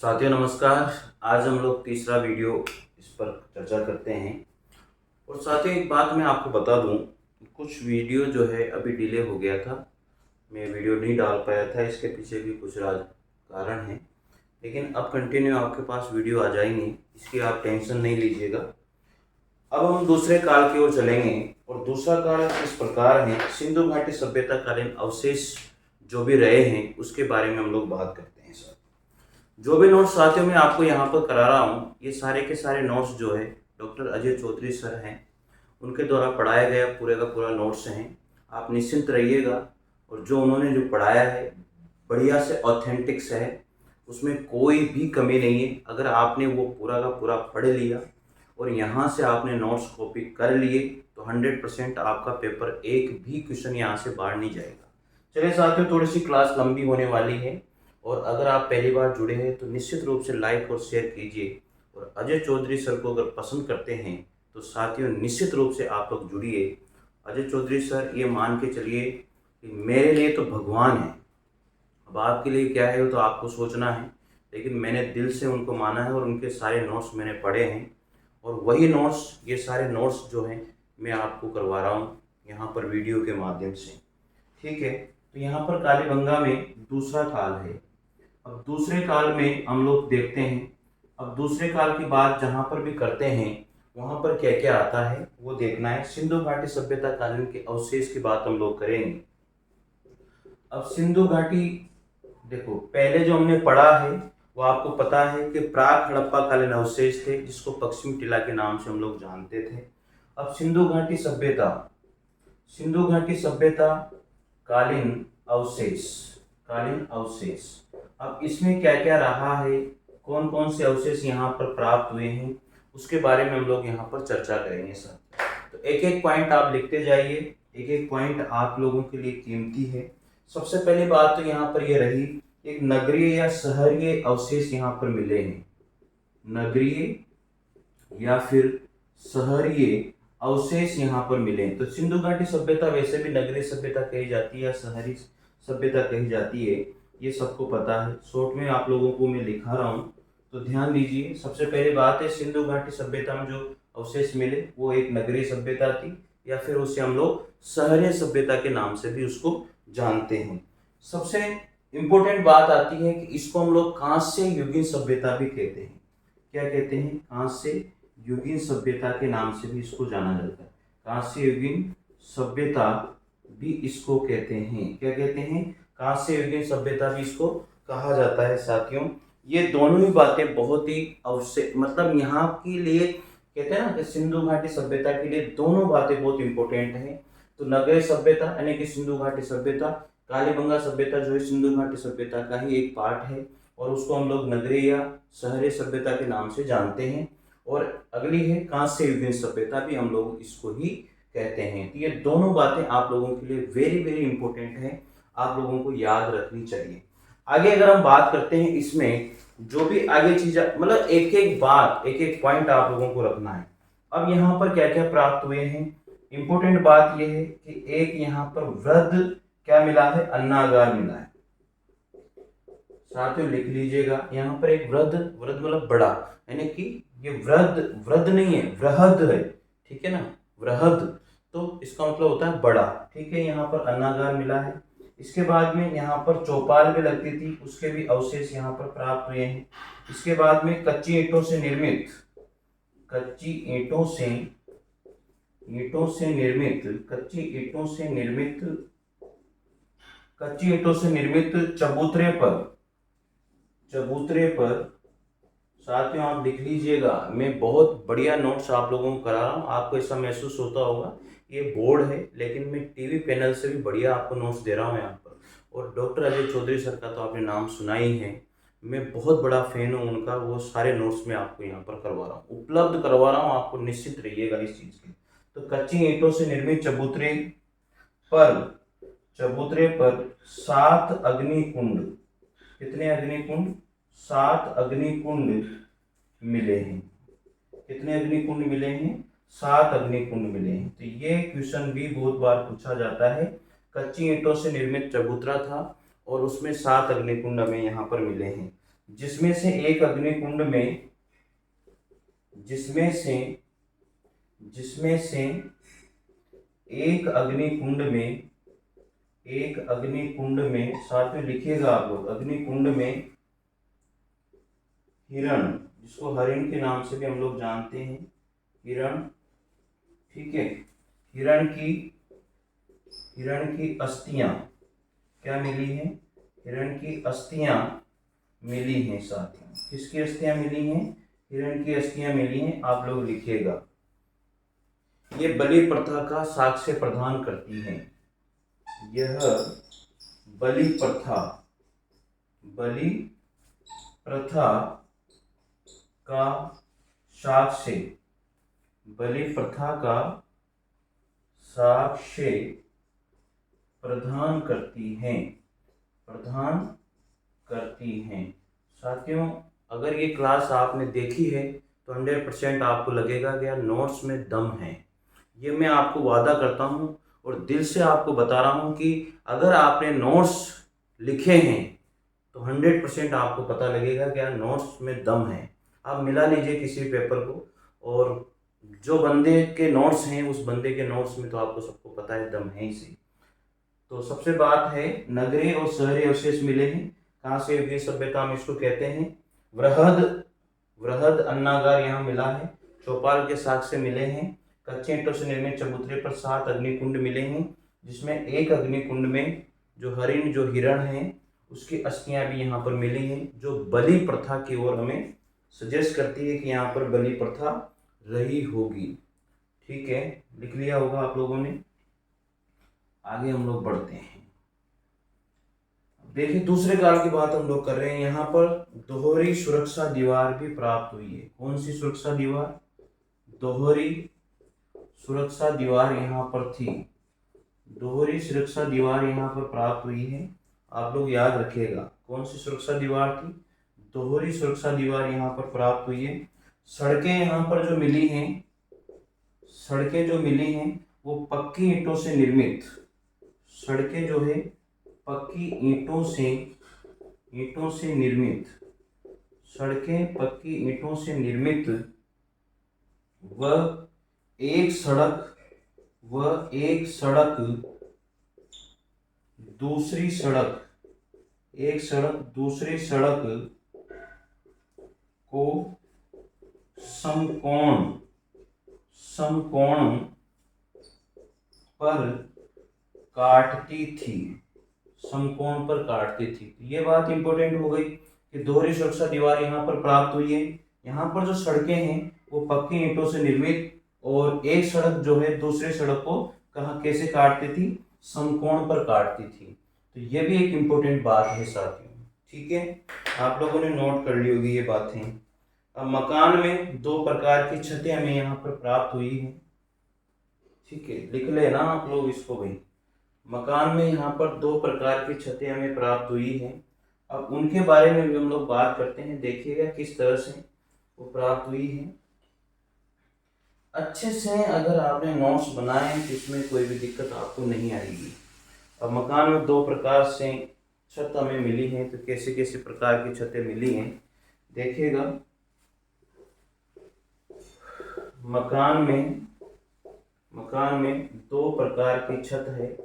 साथियों नमस्कार। आज हम लोग तीसरा वीडियो इस पर चर्चा करते हैं। और साथियों एक बात मैं आपको बता दूं, कुछ वीडियो जो है अभी डिले हो गया था, मैं वीडियो नहीं डाल पाया था। इसके पीछे भी कुछ राज कारण हैं, लेकिन अब कंटिन्यू आपके पास वीडियो आ जाएंगी, इसकी आप टेंशन नहीं लीजिएगा। अब हम दूसरे काल की ओर चलेंगे और दूसरा काल इस प्रकार है, सिंधु घाटी सभ्यता कालीन अवशेष जो भी रहे हैं उसके बारे में हम लोग बात करते हैं। सर, जो भी नोट्स साथियों मैं आपको यहाँ पर करा रहा हूँ, ये सारे के सारे नोट्स जो है डॉक्टर अजय चौधरी सर हैं, उनके द्वारा पढ़ाया गया पूरे का पूरा नोट्स हैं। आप निश्चिंत रहिएगा, और जो उन्होंने जो पढ़ाया है बढ़िया से ऑथेंटिक्स है, उसमें कोई भी कमी नहीं है। अगर आपने वो पूरा का पूरा पढ़ लिया और यहाँ से आपने नोट्स कॉपी कर लिए तो 100% आपका पेपर एक भी क्वेश्चन यहाँ से बाहर नहीं जाएगा। चलिए साथियों, थोड़ी सी क्लास लंबी होने वाली है, और अगर आप पहली बार जुड़े हैं तो निश्चित रूप से लाइक और शेयर कीजिए। और अजय चौधरी सर को अगर पसंद करते हैं तो साथियों निश्चित रूप से आप लोग जुड़िए। अजय चौधरी सर ये मान के चलिए कि मेरे लिए तो भगवान है। अब आपके लिए क्या है वो तो आपको सोचना है, लेकिन मैंने दिल से उनको माना है और उनके सारे नोट्स मैंने पढ़े हैं। और वही नोट्स, ये सारे नोट्स जो हैं मैं आपको करवा रहा हूँ यहाँ पर वीडियो के माध्यम से। ठीक है, तो यहाँ पर कालीबंगा में दूसरा काल है। अब दूसरे काल में हम लोग देखते हैं, अब दूसरे काल की बात जहाँ पर भी करते हैं वहाँ पर क्या क्या आता है वो देखना है। सिंधु घाटी सभ्यता कालीन के अवशेष की बात हम लोग करेंगे। अब सिंधु घाटी देखो, पहले जो हमने पढ़ा है वो आपको पता है कि प्राक हड़प्पा कालीन अवशेष थे, जिसको पश्चिमी टीला के नाम से हम लोग जानते थे। अब सिंधु घाटी सभ्यता, सिंधु घाटी सभ्यता कालीन अवशेष, कालीन अवशेष। अब इसमें क्या क्या रहा है, कौन कौन से अवशेष यहाँ पर प्राप्त हुए हैं, उसके बारे में हम लोग यहाँ पर चर्चा करेंगे सर। तो एक एक पॉइंट आप लिखते जाइए, एक एक पॉइंट आप लोगों के लिए कीमती है। सबसे पहली बात तो यहाँ पर ये रही, एक नगरीय या शहरीय अवशेष यहाँ पर मिले हैं। नगरीय या फिर शहरीय अवशेष यहाँ पर मिले हैं। तो सिंधु घाटी सभ्यता वैसे भी नगरीय सभ्यता कही जाती है या शहरी सभ्यता कही जाती है, ये सबको पता है। शॉर्ट में आप लोगों को मैं लिखा रहा हूँ तो ध्यान दीजिए। सबसे पहली बात है, सिंधु घाटी सभ्यता में जो अवशेष मिले वो एक नगरीय सभ्यता थी, या फिर उसे हम लोग शहरीय सभ्यता के नाम से भी उसको जानते हैं। सबसे इंपॉर्टेंट बात आती है कि इसको हम लोग कांस्य युगीन सभ्यता भी कहते हैं। क्या कहते हैं? कांस्य युगीन सभ्यता के नाम से भी इसको जाना जाता है। कांस्य युगीन सभ्यता भी इसको कहते हैं। क्या कहते हैं? कांस्य युगीन सभ्यता भी इसको कहा जाता है। साथियों ये दोनों ही बातें बहुत ही आवश्यक, मतलब यहाँ के लिए कहते हैं ना कि सिंधु घाटी सभ्यता के लिए दोनों बातें बहुत इंपॉर्टेंट हैं। तो नगरीय सभ्यता यानी कि सिंधु घाटी सभ्यता, कालीबंगा सभ्यता जो है सिंधु घाटी सभ्यता का ही एक पार्ट है, और उसको हम लोग नगरीय या शहरी सभ्यता के नाम से जानते हैं। और अगली है कांस्य युगीन सभ्यता, भी हम लोग इसको ही कहते हैं। तो ये दोनों बातें आप लोगों के लिए वेरी वेरी इंपॉर्टेंट है, आप लोगों को याद रखनी चाहिए। आगे अगर हम बात करते हैं, इसमें जो भी आगे चीज, मतलब एक एक बात, एक एक पॉइंट आप लोगों को रखना है। अब यहाँ पर क्या क्या प्राप्त हुए हैं, इंपॉर्टेंट बात यह है कि एक यहाँ पर वृद्ध क्या मिला है, अन्नागार मिला है। साथियों लिख लीजिएगा, यहाँ पर एक वृद्ध, वृद्ध मतलब बड़ा, यानी कि ये वृद्ध, वृद्ध नहीं है, वृहद है। ठीक है ना, वृहद, तो इसका मतलब होता है बड़ा। ठीक है, यहाँ पर अन्नागार मिला है। इसके बाद में यहाँ पर चौपाल भी लगती थी, उसके भी अवशेष यहाँ पर प्राप्त हुए हैं। इसके बाद में कच्ची ईंटों से निर्मित, कच्ची ईंटों से, ईंटों से निर्मित, कच्ची ईंटों से निर्मित, कच्ची ईंटों से निर्मित चबूतरे पर, चबूतरे पर। साथियों आप लिख लीजिएगा, मैं बहुत बढ़िया नोट्स आप लोगों को करा रहा हूँ। आपको ऐसा महसूस होता होगा ये बोर्ड है, लेकिन मैं टीवी पैनल से भी बढ़िया आपको नोट्स दे रहा हूँ यहाँ पर। और डॉक्टर अजय चौधरी सर का तो आपने नाम सुना ही है, मैं बहुत बड़ा फैन हूँ उनका। वो सारे नोट्स मैं आपको यहाँ पर करवा रहा हूँ, उपलब्ध करवा रहा हूँ, आपको निश्चित रहिएगा इस चीज़ के। तो कच्ची ईंटों से निर्मित चबूतरे पर, चबूतरे पर 7 अग्निकुंड, कितने अग्निकुंड? 7 अग्निकुंड मिले हैं। कितने अग्निकुंड मिले हैं? 7 अग्निकुंड मिले हैं। तो ये क्वेश्चन भी बहुत बार पूछा जाता है। कच्ची ईंटों से निर्मित चबूतरा था और उसमें 7 अग्निकुंड हमें यहाँ पर मिले हैं। जिसमें से एक अग्निकुंड में एक अग्निकुंड में साथ में लिखिएगा आप लोग, अग्निकुंड में हिरण, जिसको हरिण के नाम से भी हम लोग जानते हैं, हिरण, ठीक है। हिरण की अस्थियां क्या मिली हैं? हिरण की अस्थियां मिली हैं साथियों। किसकी अस्थियां मिली हैं? हिरण की अस्थियां मिली हैं, आप लोग लिखिएगा। ये बलि प्रथा का साक्ष्य प्रदान करती हैं। यह बलि प्रथा का साक्ष्य प्रदान करती हैं। साथियों, अगर ये क्लास आपने देखी है तो 100% आपको लगेगा कि यार नोट्स में दम है। ये मैं आपको वादा करता हूँ और दिल से आपको बता रहा हूँ कि अगर आपने नोट्स लिखे हैं तो 100% आपको पता लगेगा कि यार नोट्स में दम है। आप मिला लीजिए किसी पेपर को, और जो बंदे के नोट्स हैं उस बंदे के नोट्स में तो आपको सबको पता है दम है ही सही। तो सबसे बात है, नगरीय और शहरी अवशेष मिले हैं। कहाँ से? युगीय सभ्यता में इसको कहते हैं। वृहद अन्नागार यहाँ मिला है। चौपाल के साक्ष्य मिले हैं। कच्चे ईंटों से निर्मित चबूतरे पर 7 अग्निकुंड मिले हैं, जिसमें एक अग्निकुंड में जो हिरण है उसकी अस्थियां भी यहाँ पर मिली हैं, जो बलि प्रथा की ओर हमें सजेस्ट करती है कि यहाँ पर बलि प्रथा रही होगी। ठीक है, लिख लिया होगा आप लोगों ने। आगे हम लोग बढ़ते हैं। देखिए, दूसरे काल की बात हम लोग कर रहे हैं। यहाँ पर दोहरी सुरक्षा दीवार भी प्राप्त हुई है। कौन सी सुरक्षा दीवार? दोहरी सुरक्षा दीवार यहाँ पर थी। दोहरी सुरक्षा दीवार यहाँ पर प्राप्त हुई है। आप लोग याद रखिएगा, कौन सी सुरक्षा दीवार थी? दोहरी सुरक्षा दीवार यहाँ पर प्राप्त हुई है। सड़कें यहाँ पर जो मिली हैं वो पक्की ईंटों से निर्मित, सड़कें जो है पक्की ईंटों से निर्मित, सड़कें पक्की ईंटों से निर्मित व एक सड़क दूसरी सड़क को समकोण पर काटती थी। ये बात इंपॉर्टेंट हो गई कि दोहरी सुरक्षा दीवार यहाँ पर प्राप्त हुई है। यहाँ पर जो सड़कें हैं वो पक्की ईंटों से निर्मित, और एक सड़क जो है दूसरी सड़क को कैसे काटती थी? समकोण पर काटती थी। तो ये भी एक इम्पोर्टेंट बात है साथियों। ठीक है, आप लोगों ने नोट कर ली होगी ये बातें। अब मकान में 2 प्रकार की छतें हमें यहाँ पर प्राप्त हुई है। ठीक है, लिख लेना आप लोग इसको भाई। मकान में यहाँ पर 2 प्रकार की छतें हमें प्राप्त हुई हैं। अब उनके बारे में भी हम लोग बात करते हैं। देखिएगा किस तरह से वो प्राप्त हुई है। अच्छे से अगर आपने नोट्स बनाए तो इसमें कोई भी दिक्कत आपको नहीं आएगी। अब मकान में 2 प्रकार से छत हमें मिली है, तो कैसे कैसे प्रकार की छतें मिली हैं देखिएगा। मकान में 2 प्रकार की छत है,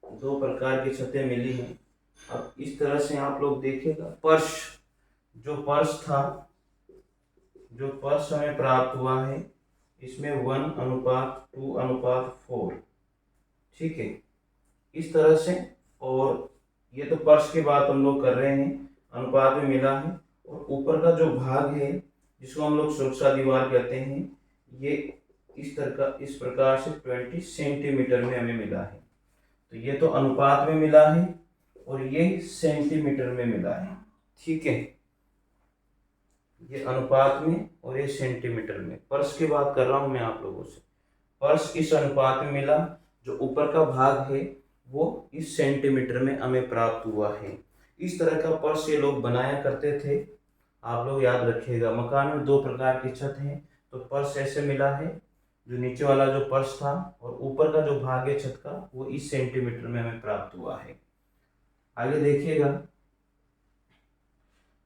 2 प्रकार की छतें मिली हैं। अब इस तरह से आप लोग देखिएगा, जो पर्श हमें प्राप्त हुआ है इसमें 1:2:4। ठीक है, इस तरह से। और ये तो पर्श की बात हम लोग कर रहे हैं, अनुपात में मिला है। और ऊपर का जो भाग है जिसको हम लोग सुरक्षा दीवार कहते हैं, ये इस प्रकार से 20 सेंटीमीटर में हमें मिला है। तो ये तो अनुपात में मिला है और ये सेंटीमीटर में मिला है। ठीक है, ये अनुपात में और ये सेंटीमीटर में। पर्स की बात कर रहा हूं मैं आप लोगों से। पर्स इस अनुपात में मिला, जो ऊपर का भाग है वो इस सेंटीमीटर में हमें प्राप्त हुआ है। इस तरह का पर्स ये लोग बनाया करते थे। आप लोग याद रखिएगा, मकान में 2 प्रकार की छत है, तो पर्स ऐसे मिला है, जो नीचे वाला जो पर्स था और ऊपर का जो भाग है छत का वो इस सेंटीमीटर में हमें प्राप्त हुआ है। आगे देखिएगा,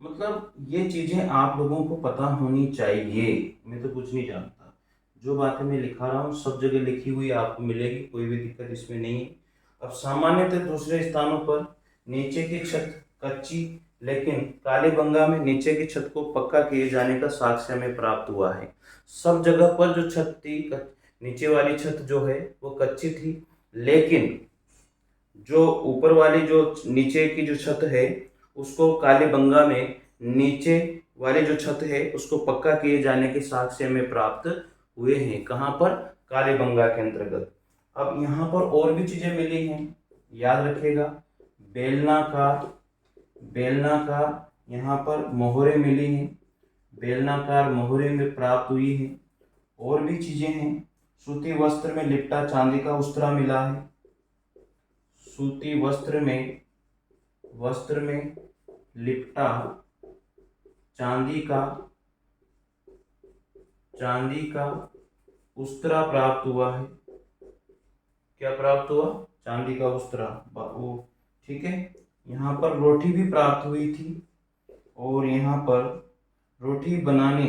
मतलब ये चीज़ें आप लोगों को पता होनी चाहिए। मैं तो कुछ नहीं जानता, जो बातें मैं लिखा रहा हूँ सब जगह लिखी हुई आपको मिलेगी, कोई भी दिक्कत इसमें नहीं है। अब सामान्यतः दूसरे स्थानों पर नीचे की छत कच्ची, लेकिन कालीबंगा में नीचे की छत को पक्का किए जाने का साक्ष्य हमें प्राप्त हुआ है। सब जगह पर जो छत थी, नीचे वाली छत जो है वो कच्ची थी, लेकिन जो ऊपर वाली जो नीचे की जो छत है उसको कालीबंगा में नीचे वाली जो छत है उसको पक्का किए जाने के साक्ष्य हमें प्राप्त हुए हैं। कहाँ पर? कालीबंगा के अंतर्गत। अब यहाँ पर और भी चीजें मिली हैं, याद रखिएगा। बेलनाकार, बेलनाकार यहाँ पर मोहरे मिली हैं, बेलनाकार मोहरे में प्राप्त हुई है। और भी चीजें हैं, सूती वस्त्र में लिपटा चांदी का उस्तरा मिला है। सूती वस्त्र में लिपटा चांदी का उस्तरा प्राप्त हुआ है। क्या प्राप्त हुआ? चांदी का उस्तरा। वो ठीक है। यहाँ पर रोटी भी प्राप्त हुई थी, और यहाँ पर रोटी बनाने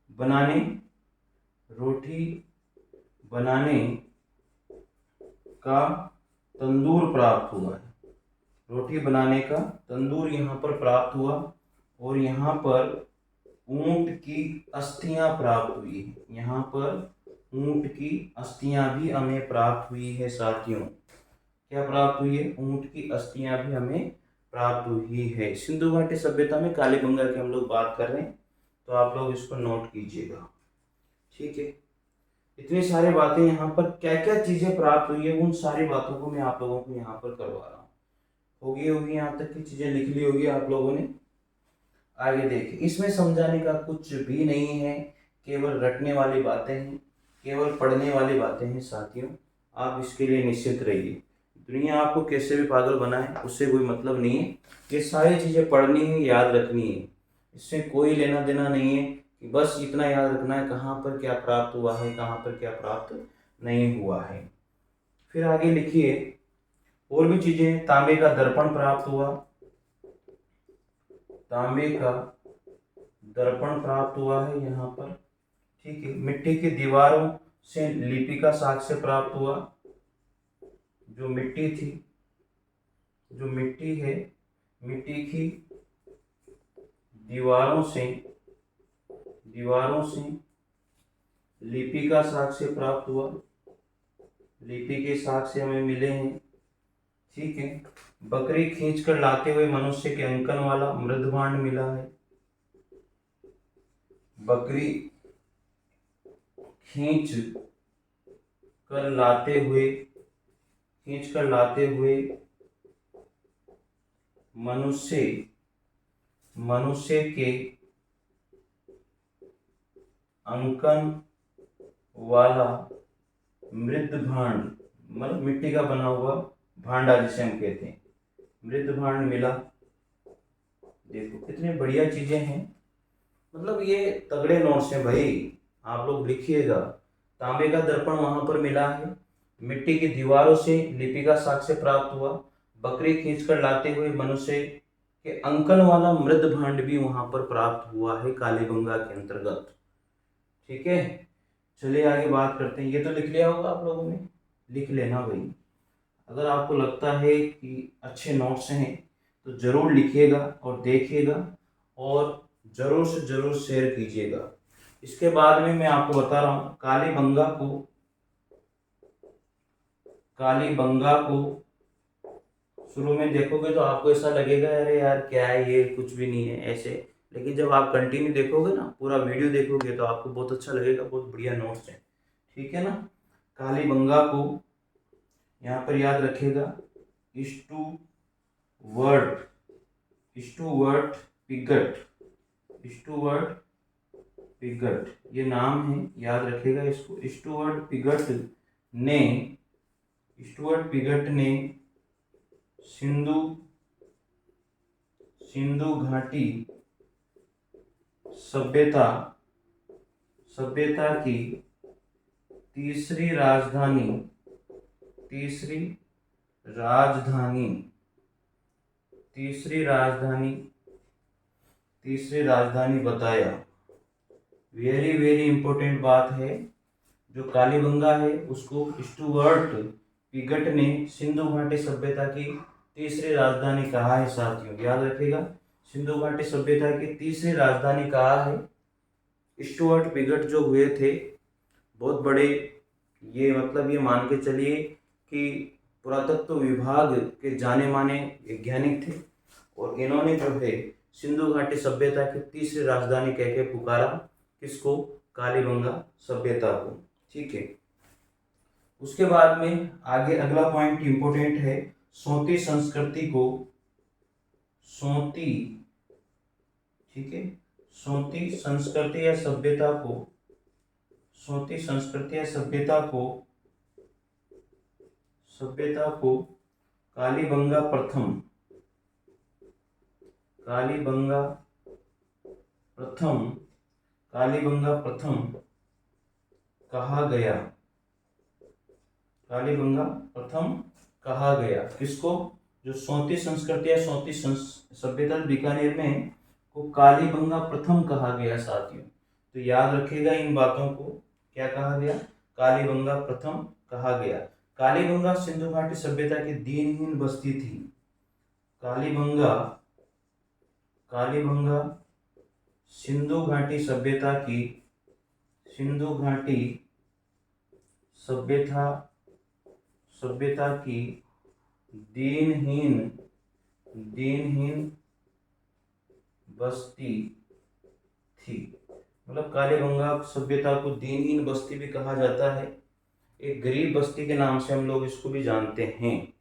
बनाने रोटी बनाने का तंदूर प्राप्त हुआ है। रोटी बनाने का तंदूर यहाँ पर प्राप्त हुआ। और यहाँ पर ऊंट की अस्थियां प्राप्त हुई है। यहाँ पर ऊंट की अस्थियां भी हमें प्राप्त हुई है साथियों। क्या प्राप्त हुई है? ऊंट की अस्थियां भी हमें प्राप्त हुई है। सिंधु घाटी सभ्यता में कालीबंगा की हम लोग बात कर रहे हैं, तो आप लोग इसको नोट कीजिएगा, ठीक है। इतनी सारी बातें यहाँ पर क्या क्या चीजें प्राप्त हुई है, उन सारी बातों को मैं आप लोगों को यहाँ पर करवा रहा हूँ। होगी यहाँ तक की चीजें लिख ली होगी आप लोगों ने। आगे देखिए, इसमें समझाने का कुछ भी नहीं है, केवल रटने वाली बातें हैं, केवल पढ़ने वाली बातें हैं साथियों। आप इसके लिए निश्चित रहिए। दुनिया आपको कैसे भी पागल बनाए उससे कोई मतलब नहीं है। ये सारी चीज़ें पढ़नी है, याद रखनी है, इससे कोई लेना देना नहीं है कि बस इतना याद रखना है कहाँ पर क्या प्राप्त हुआ है, कहाँ पर क्या प्राप्त नहीं हुआ है। फिर आगे लिखिए और भी चीज़ें। तांबे का दर्पण प्राप्त हुआ, तांबे का दर्पण प्राप्त हुआ है यहाँ पर, ठीक है। मिट्टी की दीवारों से लिपि का साक्ष्य प्राप्त हुआ। जो मिट्टी थी, जो मिट्टी है, मिट्टी की दीवारों से लिपि का साक्ष्य प्राप्त हुआ। लिपि के साक्ष्य हमें मिले हैं, ठीक है। बकरी खींच कर लाते हुए मनुष्य के अंकन वाला मृदभांड मिला है। बकरी खींच कर लाते हुए मनुष्य के अंकन वाला मृद भांड, मतलब मिट्टी का बना हुआ भांडा जिसे हम कहते हैं, मृद भांड मिला। देखो कितनी बढ़िया चीजें हैं, मतलब ये तगड़े नोट्स हैं भाई, आप लोग लिखिएगा। तांबे का दर्पण वहां पर मिला है, मिट्टी की दीवारों से लिपि का साक्ष्य प्राप्त हुआ, बकरी खींचकर लाते हुए मनुष्य के अंकन वाला मृद भांड भी वहां पर प्राप्त हुआ है कालीबंगा के अंतर्गत, ठीक है। चलिए आगे बात करते हैं। ये तो लिख लिया होगा आप लोगों ने, लिख लेना भाई। अगर आपको लगता है कि अच्छे नोट्स हैं तो ज़रूर लिखिएगा और देखिएगा, और ज़रूर से ज़रूर शेयर कीजिएगा। इसके बाद में मैं आपको बता रहा हूँ, कालीबंगा को शुरू में देखोगे तो आपको ऐसा लगेगा अरे यार क्या है ये, कुछ भी नहीं है ऐसे। लेकिन जब आप कंटिन्यू देखोगे ना, पूरा वीडियो देखोगे, तो आपको बहुत अच्छा लगेगा, बहुत बढ़िया नोट्स है, ठीक है ना। कालीबंगा को यहाँ पर याद रखिएगा, स्टुवर्ट पिगट ये नाम है, याद रखिएगा इसको। स्टुवर्ट पिगट ने सिंधु घाटी सभ्यता की तीसरी राजधानी तीसरी राजधानी बताया। वेरी वेरी इंपॉर्टेंट बात है। जो कालीबंगा है उसको स्टुअर्ट पिगट ने सिंधु घाटी सभ्यता की तीसरी राजधानी कहा है साथियों, याद रखिएगा। सिंधु घाटी सभ्यता की तीसरी राजधानी कहा है। स्टुअर्ट पिगट जो हुए थे बहुत बड़े, ये मतलब ये मान के चलिए कि पुरातत्व विभाग के जाने माने वैज्ञानिक थे, और इन्होंने जो है सिंधु घाटी सभ्यता की तीसरी राजधानी कह के पुकारा। किसको? कालीबंगा सभ्यता को। ठीक है। उसके बाद में आगे अगला पॉइंट इंपोर्टेंट है। सोती संस्कृति को, सोती, ठीक है, सोती संस्कृति या सभ्यता को, सोती संस्कृति या सभ्यता को कालीबंगा प्रथम, कालीबंगा प्रथम, कालीबंगा प्रथम कहा गया, कालीबंगा प्रथम कहा गया। किसको? जो सोती संस्कृति या सोती सभ्यता बीकानेर में है, को कालीबंगा प्रथम कहा गया साथियों। तो याद रखिएगा इन बातों को। क्या कहा गया? कालीबंगा प्रथम कहा गया। कालीबंगा सिंधु घाटी सभ्यता की दीनहीन बस्ती थी। कालीबंगा, कालीबंगा सिंधु घाटी सभ्यता की, सिंधु घाटी सभ्यता की दीनहीन बस्ती थी। मतलब कालीबंगा सभ्यता को दीनहीन बस्ती भी कहा जाता है। एक गरीब बस्ती के नाम से हम लोग इसको भी जानते हैं।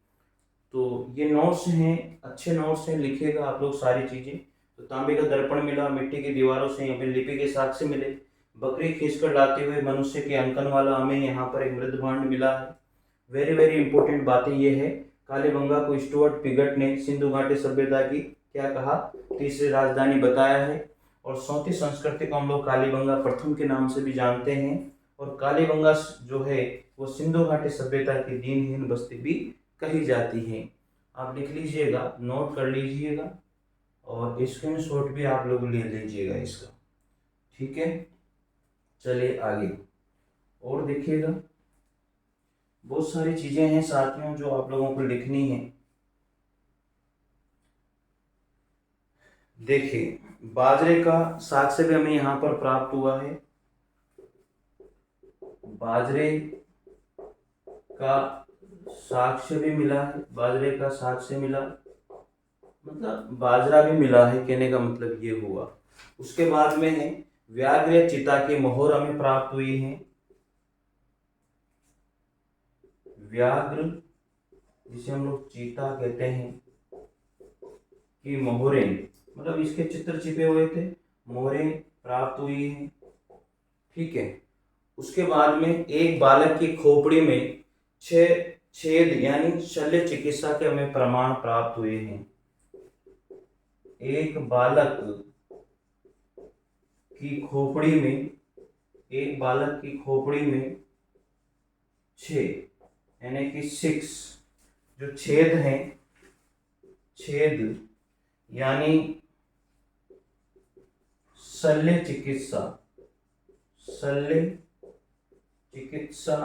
तो ये नोट्स हैं, अच्छे नोट्स हैं, लिखिएगा आप लोग सारी चीजें। तो तांबे का दर्पण मिला, मिट्टी की दीवारों से यहाँ पे लिपि के साक्ष्य मिले, बकरी खींचकर लाते हुए मनुष्य के अंकन वाला हमें यहाँ पर एक मृदभांड मिला है। वेरी वेरी इंपॉर्टेंट बातें ये है। कालीबंगा को स्टुअर्ट पिगट ने सिंधु घाटी सभ्यता की क्या कहा? तीसरी राजधानी बताया है। और सोती संस्कृति को हम लोग कालीबंगा प्रथम के नाम से भी जानते हैं। और कालीबंगा जो है वो सिंधु घाटी सभ्यता की दीनहीन बस्ती भी कही जाती है। आप लिख लीजिएगा, नोट कर लीजिएगा, और स्क्रीनशॉट भी आप लोग ले लीजिएगा इसका। ठीक है, चलिए आगे और देखिएगा। बहुत सारी चीजें हैं साथियों जो आप लोगों को लिखनी है। देखिए, बाजरे का साक्ष्य भी हमें यहाँ पर प्राप्त हुआ है। बाजरे का साक्ष्य भी मिला है, बाजरे का साक्ष्य मिला, मतलब बाजरा भी मिला है, कहने का मतलब ये हुआ। उसके बाद में है व्याघ्र चिता की मोहर हमें प्राप्त हुई है। व्याघ्र जिसे हम लोग चीता कहते हैं कि मोहरें, मतलब इसके चित्र छिपे हुए थे, मोहरें प्राप्त हुई हैं। ठीक है। उसके बाद में एक बालक की खोपड़ी में 6 छेद यानी शल्य चिकित्सा के हमें प्रमाण प्राप्त हुए हैं। एक बालक की खोपड़ी में, एक बालक की खोपड़ी में 6 यानी कि 6 जो छेद हैं, छेद यानी शल्य चिकित्सा, शल्य चिकित्सा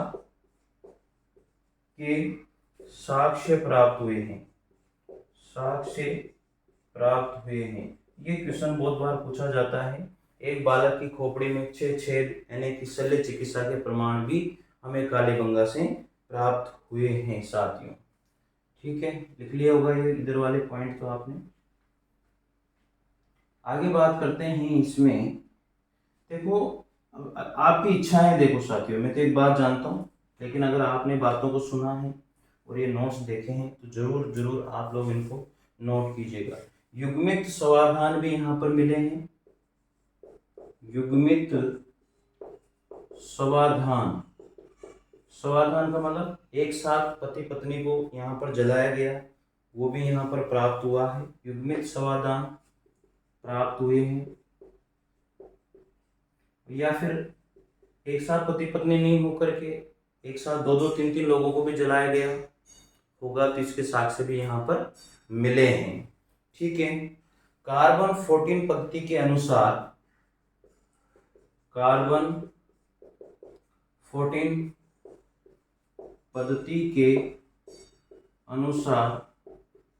के साक्ष्य प्राप्त हुए हैं, साक्ष्य प्राप्त हुए हैं। ये क्वेश्चन बहुत बार पूछा जाता है। एक बालक की खोपड़ी में 6 छेद यानी कि शल्य चिकित्सा के प्रमाण भी हमें कालीबंगा से प्राप्त हुए हैं साथियों। ठीक है, लिख लिया होगा ये इधर वाले पॉइंट तो आपने। आगे बात करते हैं इसमें। देखो, आपकी इच्छा है, देखो साथियों, मैं तो एक बात जानता हूँ, लेकिन अगर आपने बातों को सुना है और ये नोट्स देखे हैं तो जरूर जरूर आप लोग इनको नोट कीजिएगा। युग्मित समाधान भी यहाँ पर मिले हैं। युग्मित समाधान, समाधान का मतलब एक साथ पति पत्नी को यहाँ पर जलाया गया, वो भी यहाँ पर प्राप्त हुआ है। युग्मित समाधान प्राप्त हुए हैं। या फिर एक साथ पति पत्नी नहीं होकर के एक साथ 2-2, 3-3 लोगों को भी जलाया गया होगा, तो इसके साक्ष्य भी यहाँ पर मिले हैं। ठीक है, कार्बन 14 पद्धति के अनुसार, कार्बन 14 पद्धति के अनुसार,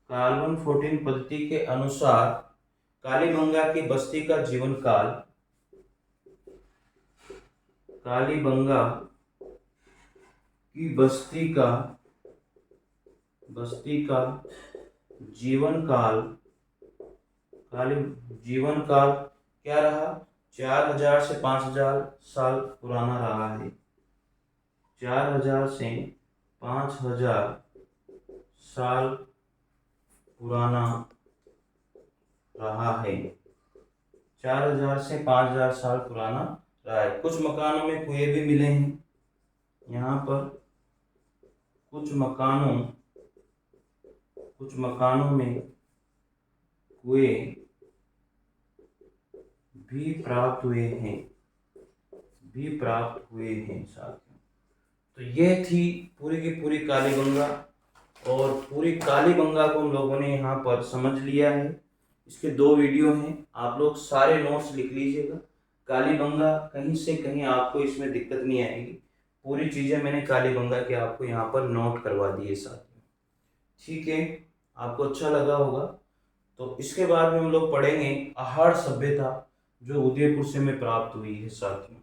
कार्बन 14 पद्धति के अनुसार कालीबंगा की बस्ती का जीवन काल, कालीबंगा की बस्ती का जीवन काल, जीवन काल क्या रहा? 4000 से 5000 साल पुराना रहा है। 4000 से 5000 साल पुराना रहा है। 4000 से 5000 साल पुराना रहा है। कुछ मकानों में कुएं भी मिले हैं। यहाँ पर कुछ मकानों में कुएं भी प्राप्त हुए हैं साथियों। तो यह थी पूरी की पूरी कालीबंगा, और पूरी कालीबंगा को हम लोगों ने यहाँ पर समझ लिया है। इसके 2 वीडियो हैं, आप लोग सारे नोट्स लिख लीजिएगा। कालीबंगा कहीं से कहीं आपको इसमें दिक्कत नहीं आएगी। पूरी चीज़ें मैंने कालीबंगा के आपको यहाँ पर नोट करवा दिए साथियों। ठीक है, आपको अच्छा लगा होगा। तो इसके बाद में हम लोग पढ़ेंगे आहार सभ्यता, जो उदयपुर से में प्राप्त हुई है साथियों।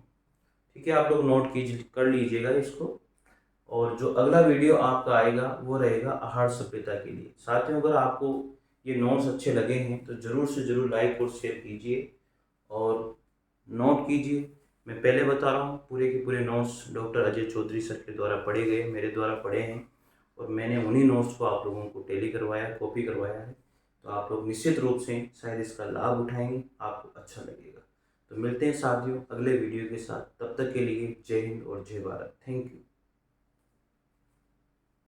ठीक है, आप लोग नोट कर लीजिएगा इसको। और जो अगला वीडियो आपका आएगा वो रहेगा आहार सभ्यता के लिए। साथियों, अगर आपको ये नोट्स अच्छे लगे हैं तो ज़रूर से ज़रूर लाइक और शेयर कीजिए और नोट कीजिए। मैं पहले बता रहा हूँ, पूरे के पूरे notes doctor Ajay Chaudhary sir के द्वारा पढ़े गए, मेरे द्वारा पढ़े हैं, और मैंने उन्हीं नोट्स को आप लोगों को टेली करवाया, कॉपी करवाया है। तो आप लोग निश्चित रूप से शायद इसका लाभ उठाएंगे, आपको अच्छा लगेगा। तो मिलते हैं साथियों अगले वीडियो के साथ। तब तक के लिए जय हिंद और जय भारत। Thank you.